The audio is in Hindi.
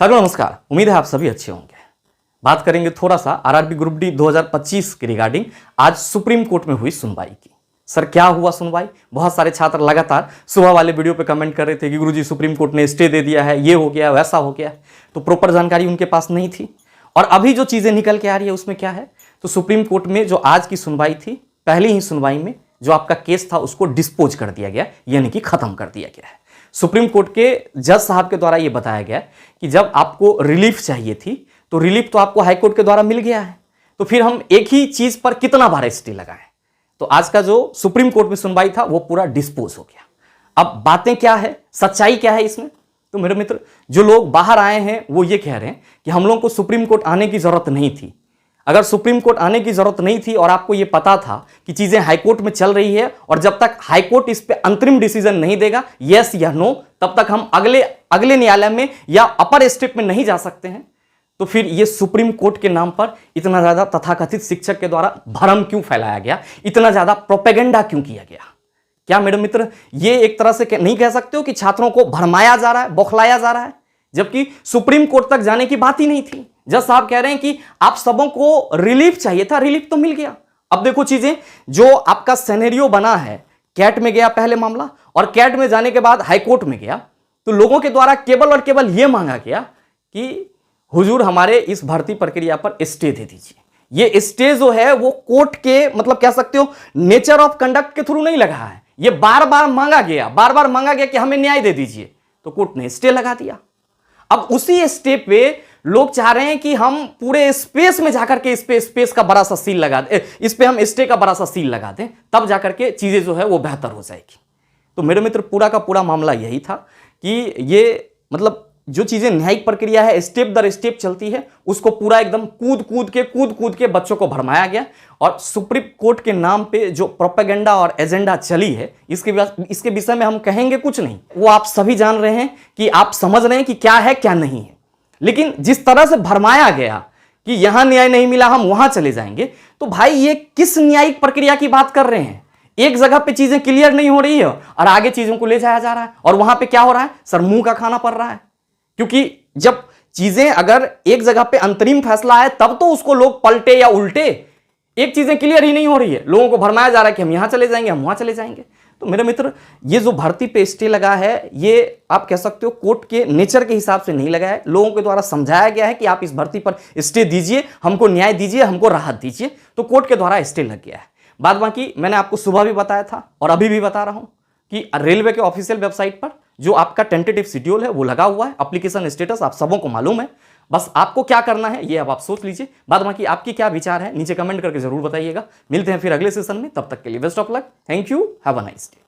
साथियों नमस्कार, उम्मीद है आप सभी अच्छे होंगे। बात करेंगे थोड़ा सा आरआरबी ग्रुप डी 2025 के रिगार्डिंग आज सुप्रीम कोर्ट में हुई सुनवाई की। सर क्या हुआ सुनवाई? बहुत सारे छात्र लगातार सुबह वाले वीडियो पे कमेंट कर रहे थे कि गुरुजी सुप्रीम कोर्ट ने स्टे दे दिया है, ये हो गया वैसा हो गया, तो प्रॉपर जानकारी उनके पास नहीं थी। और अभी जो चीजें निकल के आ रही है उसमें क्या है, तो सुप्रीम कोर्ट में जो आज की सुनवाई थी, पहली ही सुनवाई में जो आपका केस था उसको डिस्पोज कर दिया गया, यानी कि खत्म कर दिया गया है। सुप्रीम कोर्ट के जज साहब के द्वारा यह बताया गया कि जब आपको रिलीफ चाहिए थी तो रिलीफ तो आपको हाईकोर्ट के द्वारा मिल गया है, तो फिर हम एक ही चीज पर कितना बार स्टे लगाएं। तो आज का जो सुप्रीम कोर्ट में सुनवाई था वो पूरा डिस्पोज हो गया। अब बातें क्या है, सच्चाई क्या है इसमें, तो मेरे मित्र जो लोग बाहर आए हैं वो ये कह रहे हैं कि हम लोगों को सुप्रीम कोर्ट आने की जरूरत नहीं थी। अगर सुप्रीम कोर्ट आने की जरूरत नहीं थी और आपको यह पता था कि चीजें हाईकोर्ट में चल रही है और जब तक हाईकोर्ट इस पे अंतरिम डिसीजन नहीं देगा यस या नो, तब तक हम अगले न्यायालय में या अपर स्टेप में नहीं जा सकते हैं, तो फिर यह सुप्रीम कोर्ट के नाम पर इतना ज्यादा तथाकथित शिक्षक के द्वारा भ्रम क्यों फैलाया गया, इतना ज्यादा प्रोपेगेंडा क्यों किया गया? क्या मेरे मित्र ये एक तरह से नहीं कह सकते हो कि छात्रों को भरमाया जा रहा है, बौखलाया जा रहा है, जबकि सुप्रीम कोर्ट तक जाने की बात ही नहीं थी। जज साहब कह रहे हैं कि आप सबों को रिलीफ चाहिए था, रिलीफ तो मिल गया। अब देखो चीजें, जो आपका सिनेरियो बना है, कैट में गया पहले मामला और कैट में जाने के बाद हाईकोर्ट में गया, तो लोगों के द्वारा केवल और केवल यह मांगा गया कि हुजूर हमारे इस भर्ती प्रक्रिया पर स्टे दे दीजिए। ये स्टे जो है वो कोर्ट के मतलब कह सकते हो नेचर ऑफ कंडक्ट के थ्रू नहीं लगा है, ये बार बार मांगा गया कि हमें न्याय दे दीजिए, तो कोर्ट ने स्टे लगा दिया। अब उसी स्टे पे लोग चाह रहे हैं कि हम पूरे स्पेस में जाकर के इस पे स्पेस का बड़ा सा सील लगा दें, इस पे हम स्टे का बड़ा सा सील लगा दें, तब जाकर के चीजें जो है वो बेहतर हो जाएगी। तो मेरे मित्र पूरा का पूरा मामला यही था कि ये मतलब जो चीजें न्यायिक प्रक्रिया है स्टेप दर स्टेप चलती है, उसको पूरा एकदम कूद के बच्चों को भरमाया गया। और सुप्रीम कोर्ट के नाम पे जो प्रोपेगेंडा और एजेंडा चली है, इसके विषय में हम कहेंगे कुछ नहीं, वो आप सभी जान रहे हैं कि आप समझ रहे हैं कि क्या है क्या नहीं है। लेकिन जिस तरह से भरमाया गया कि यहां न्याय नहीं मिला हम वहां चले जाएंगे, तो भाई ये किस न्यायिक प्रक्रिया की बात कर रहे हैं? एक जगह पे चीजें क्लियर नहीं हो रही है और आगे चीजों को ले जाया जा रहा है, और वहां पे क्या हो रहा है सर, मुंह का खाना पड़ रहा है। क्योंकि जब चीजें अगर एक जगह पे अंतरिम फैसला है तब तो उसको लोग पलटे या उल्टे, एक चीजें क्लियर ही नहीं हो रही है, लोगों को भरमाया जा रहा है कि हम यहां चले जाएंगे हम वहां चले जाएंगे। तो मेरे मित्र ये जो भर्ती पे स्टे लगा है, ये आप कह सकते हो कोर्ट के नेचर के हिसाब से नहीं लगा है, लोगों के द्वारा समझाया गया है कि आप इस भर्ती पर स्टे दीजिए, हमको न्याय दीजिए, हमको राहत दीजिए, तो कोर्ट के द्वारा स्टे लग गया है। बाद बाकी मैंने आपको सुबह भी बताया था और अभी भी बता रहा हूं कि रेलवे के ऑफिशियल वेबसाइट पर जो आपका टेंटेटिव शेड्यूल है वो लगा हुआ है, एप्लीकेशन स्टेटस आप सबों को मालूम है। बस आपको क्या करना है ये अब आप सोच लीजिए। बाद बाकी आपकी क्या विचार है नीचे कमेंट करके जरूर बताइएगा। मिलते हैं फिर अगले सेशन में, तब तक के लिए best of luck, thank you, have a nice day.